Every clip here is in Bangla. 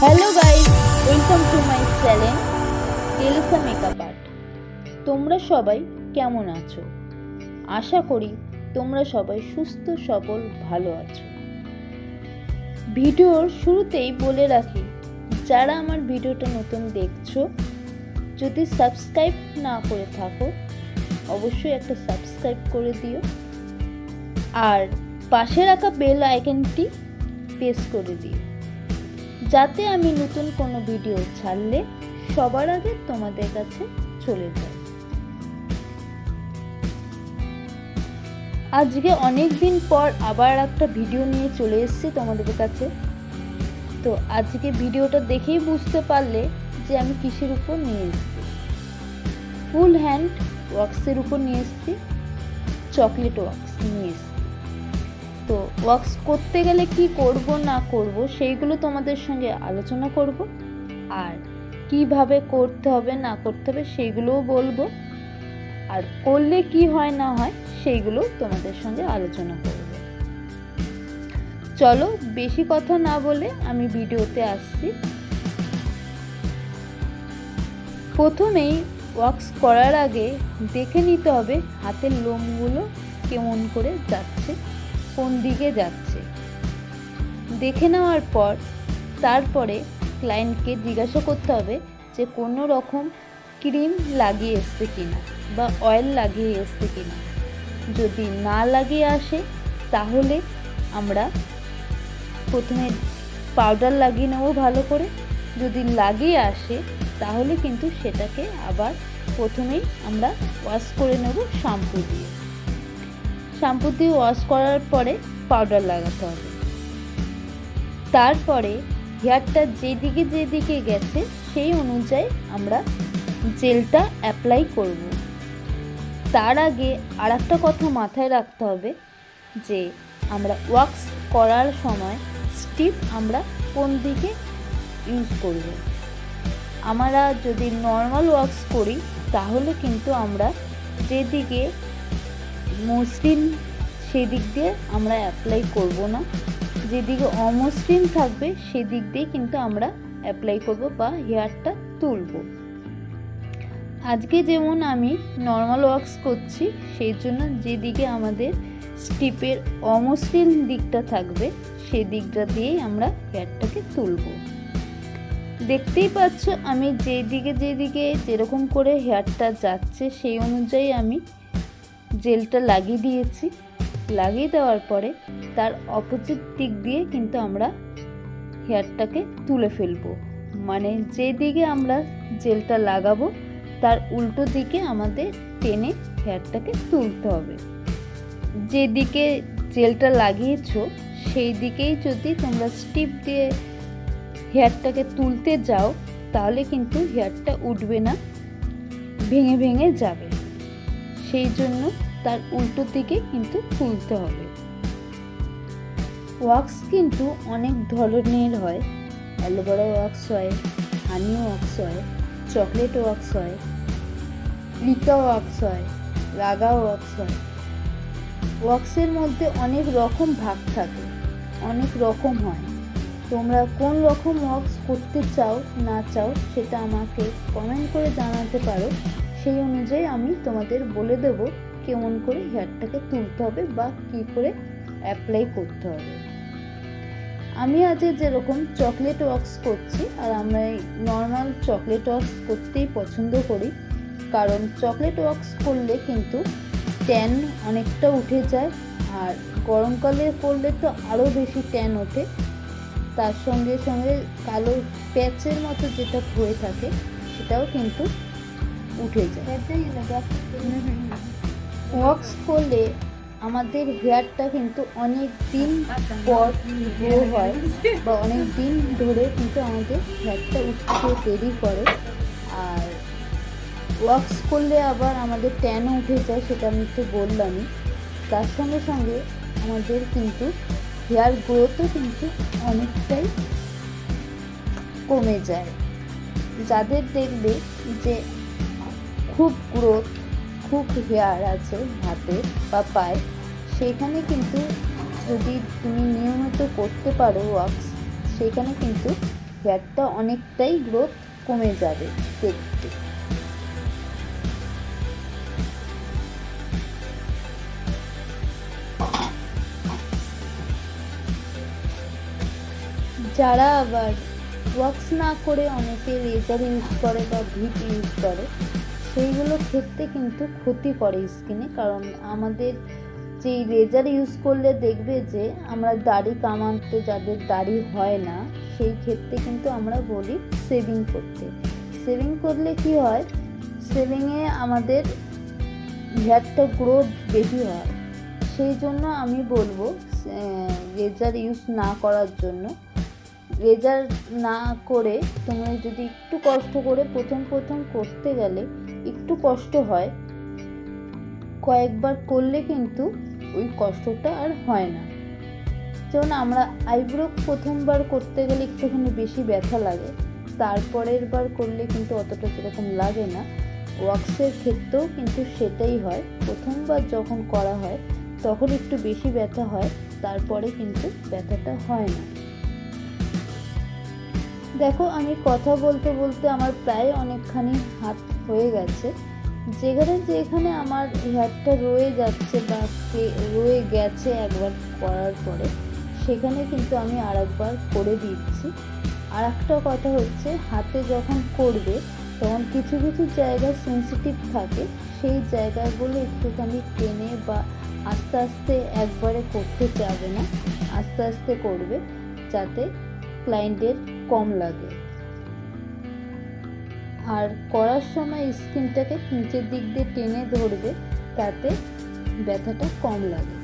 Hello guys, welcome to my channel টেলসা মেকআপ আর্ট। তোমরা সবাই কেমন আছো? আশা করি তোমরা সবাই সুস্থ সবল ভালো আছো। ভিডিওর শুরুতেই বলে রাখি, যারা আমার ভিডিওটা নতুন দেখছো, যদি সাবস্ক্রাইব না করে থাকো অবশ্যই একটা সাবস্ক্রাইব করে দিও, আর পাশে রাখা বেল আইকনটি প্রেস করে দিও, যাতে আমি নতুন কোনো ভিডিও ছাড়লে সবার আগে তোমাদের কাছে চলে যায়। আজকে অনেক দিন পর আবার একটা ভিডিও নিয়ে চলে এসেছি তোমাদের কাছে। তো আজকে ভিডিওটা দেখেই বুঝতে পারলে যে আমি কিসের উপর নিয়ে এসেছি। ফুল হ্যান্ড ওয়াক্সের উপর নিয়ে এসেছি, চকলেট ওয়াক্স নিয়ে এসেছি। তো ওয়াক্স করতে গেলে কি করব না করব সেইগুলো তোমাদের সঙ্গে আলোচনা করব, আর কিভাবে করতে হবে না করতে হবে সেইগুলোও বলবো, আর করলে কি হয় না হয় সেইগুলো তোমাদের সঙ্গে আলোচনা করব। চলো বেশি কথা না বলে আমি ভিডিওতে আসছি। প্রথমেই ওয়াক্স করার আগে দেখে নিতে হবে হাতের লোমগুলো কেমন করে যাচ্ছে, কোন দিকে যাচ্ছে। দেখে নেওয়ার পর তারপরে ক্লায়েন্টকে জিজ্ঞাসা করতে হবে যে কোনো রকম ক্রিম লাগিয়ে এসছে কিনা বা অয়েল লাগিয়ে এসছে কিনা। যদি না লাগিয়ে আসে তাহলে আমরা প্রথমে পাউডার লাগিয়ে নেব ভালো করে। যদি লাগিয়ে আসে তাহলে কিন্তু সেটাকে আবার প্রথমেই আমরা ওয়াশ করে নেব শ্যাম্পু দিয়ে। শ্যাম্পু দিয়ে ওয়াশ করার পরে পাউডার লাগাতে হবে। তারপরে হেয়ারটা যেদিকে যেদিকে গেছে সেই অনুযায়ী আমরা জেলটা অ্যাপ্লাই করব। তার আগে আর একটা কথা মাথায় রাখতে হবে যে আমরা ওয়াক্স করার সময় স্টিপ আমরা কোন দিকে ইউজ করব। আমরা যদি নর্মাল ওয়াক্স করি তাহলে কিন্তু আমরা যেদিকে মসৃণ সেদিক দিয়ে আমরা অ্যাপ্লাই করব না, যেদিকে অমসৃণ থাকবে সেদিক দিয়ে কিন্তু আমরা অ্যাপ্লাই করব বা হেয়ারটা তুলব। আজকে যেমন আমি নর্মাল ওয়াক্স করছি, সেই জন্য যেদিকে আমাদের স্টিপের অমসৃণ দিকটা থাকবে সেই দিকটা দিয়েই আমরা হেয়ারটাকে তুলব। দেখতেই পাচ্ছ আমি যেদিকে যেরকম করে হেয়ারটা যাচ্ছে সেই অনুযায়ী আমি জেলটা লাগিয়ে দিয়েছি। লাগিয়ে দেওয়ার পরে তার অপোজিট দিক দিয়ে কিন্তু আমরা হেয়ারটাকে তুলে ফেলবো। মানে যেদিকে আমরা জেলটা লাগাবো তার উল্টো দিকে আমাদের টেনে হেয়ারটাকে তুলতে হবে। যেদিকে জেলটা লাগিয়েছো সেই দিকেই যদি তোমরা স্টিপ দিয়ে হেয়ারটাকে তুলতে যাও তাহলে কিন্তু হেয়ারটা উঠবে না, ভেঙে ভেঙে যাবে। সেই জন্য তার উল্টো দিকে কিন্তু তুলতে হবে। ওয়াক্স কিন্তু অনেক ধরনের হয়। অ্যালোভেরা ওয়াক্স হয়, হানি ওয়াক্স হয়, চকলেট ওয়াক্স হয়, লিকা ওয়াক্স হয়, রাগা ওয়াক্স হয়। ওয়াক্সের মধ্যে অনেক রকম ভাগ থাকে, অনেক রকম হয়। তোমরা কোন রকম ওয়াক্স করতে চাও না চাও সেটা আমাকে কমেন্ট করে জানাতে পারো। সেই অনুযায়ী আমি তোমাদের বলে দেবো কেমন করে হেয়ারটাকে তুলতে হবে বা কী করে অ্যাপ্লাই করতে হবে। আমি আজ যেরকম চকলেট ওয়াক্স করছি, আর আমরা নর্মাল চকলেট ওয়াক্স করতেই পছন্দ করি, কারণ চকলেট ওয়াক্স করলে কিন্তু ট্যান অনেকটা উঠে যায়, আর গরমকালে করলে তো আরও বেশি ট্যান ওঠে। তার সঙ্গে সঙ্গে কালো প্যাচের মতো যেটা হয়ে থাকে সেটাও কিন্তু উঠে যায়। ওয়াক্স করলে আমাদের হেয়ারটা কিন্তু অনেক দিন পর গ্রো হয় বা অনেক দিন ধরে কিন্তু আমাদের হেয়ারটা উঠতে দেরি করে। আর ওয়াক্স করলে আবার আমাদের ট্যানও উঠে যায়, সেটা আমি তো বললামই। তার সঙ্গে সঙ্গে আমাদের কিন্তু হেয়ার গ্রোথও কিন্তু অনেকটাই কমে যায়। যাদের দেখবে যে খুব গ্রোথ, খুব হেয়ার আছে হাতে বা পায়ে, সেখানে কিন্তু যদি তুমি নিয়মিত করতে পারো ওয়াক্স, সেখানে কিন্তু হেয়ারটা অনেকটাই গ্রোথ কমে যাবে দেখতে। যারা আবার ওয়াক্স না করে অনেকে লেজার ইউজ করে বা ভিট ইউজ করে, সেইগুলো ক্ষেত্রে কিন্তু ক্ষতি করে স্কিনে। কারণ আমাদের যেই লেজার ইউজ করলে দেখবে যে আমরা দাড়ি কামাতে যাদের দাড়ি হয় না, সেই ক্ষেত্রে কিন্তু আমরা বলি শেভিং করতে। শেভিং করলে কি হয়, শেভিংয়ে আমাদের হেয়ারটা গ্রোথ বেশি হয়। সেই জন্য আমি বলবো লেজার ইউজ না করার জন্য। লেজার না করে তুমি যদি একটু কষ্ট করে প্রথম করতে গেলে একটু কষ্ট হয়, কয়েকবার করলে কিন্তু ওই কষ্টটা আর হয় না। যেমন আমরা আইব্রো প্রথমবার করতে গেলে একটুখানি বেশি ব্যথা লাগে, তারপরের বার করলে কিন্তু অতটা সেরকম লাগে না। ওয়াক্সের ক্ষেত্রেও কিন্তু সেটাই হয়, প্রথমবার যখন করা হয় তখন একটু বেশি ব্যথা হয়, তারপরে কিন্তু ব্যথাটা হয় না। দেখো, আমি কথা বলতে বলতে আমার প্রায় অনেকখানি হাত হয়ে গেছে। যেখানে আমার হেয়ারটা রয়ে যাচ্ছে বা রয়ে গেছে একবার করার পরে, সেখানে কিন্তু আমি আরেকবার করে দিচ্ছি। আর একটা কথা হচ্ছে, হাতে যখন করবে তখন কিছু কিছু জায়গা সেন্সিটিভ থাকে, সেই জায়গাগুলো একটুখানি টেনে বা আস্তে আস্তে একবারে করতে চাবে না, আস্তে আস্তে করবে যাতে ক্লায়েন্টের কম লাগে। আর করার সময় স্কিনটাকে নিচের দিক দিয়ে টেনে ধরবে, তাতে ব্যথাটা কম লাগে।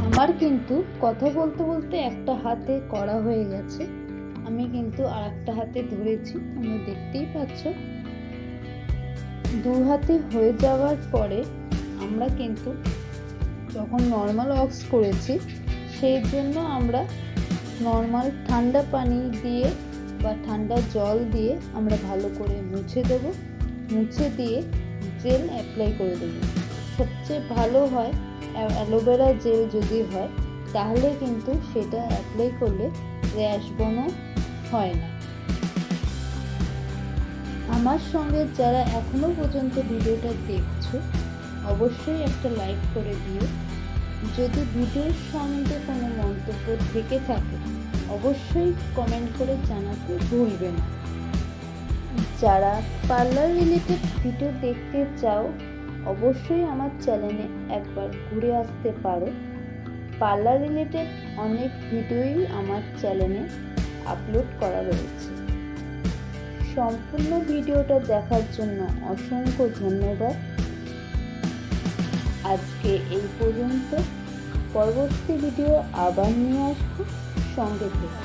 আমার কিন্তু কথা বলতে বলতে একটা হাতে করা হয়ে গেছে, আমি কিন্তু আর একটা হাতে ধরেছি, তোমরা দেখতেই পাচ্ছ। দু হাতে হয়ে যাওয়ার পরে আমরা কিন্তু যখন নর্মাল ওয়াক্স করেছি, সেই জন্য আমরা নর্মাল ঠান্ডা পানি দিয়ে বা ঠান্ডা জল দিয়ে আমরা ভালো করে মুছে দেবো। মুছে দিয়ে জেল অ্যাপ্লাই করে দেবো। সবচেয়ে ভালো হয় অ্যালোভেরা জেল যদি হয়, তাহলে কিন্তু সেটা অ্যাপ্লাই করলে র্যাশ বনও হয় না। আমার সঙ্গে যারা এখনো পর্যন্ত ভিডিওটা দেখছো, অবশ্যই একটা লাইক করে দিও। যদি ভিডিওর সম্বন্ধে কোনো মন্তব্য থেকে থাকে, অবশ্যই কমেন্ট করে জানাতে ভুলবে না। যারা পার্লার রিলেটেড ভিডিও দেখতে চাও, অবশ্যই আমার চ্যানেলে একবার ঘুরে আসতে পারো। পার্লার রিলেটেড অনেক ভিডিওই আমার চ্যানেলে আপলোড করা রয়েছে। সম্পূর্ণ ভিডিওটা দেখার জন্য অসংখ্য ধন্যবাদ। আজকে এই পর্যন্ত। পরবর্তী ভিডিও আবার নিয়ে আসবো, সঙ্গে থেকে।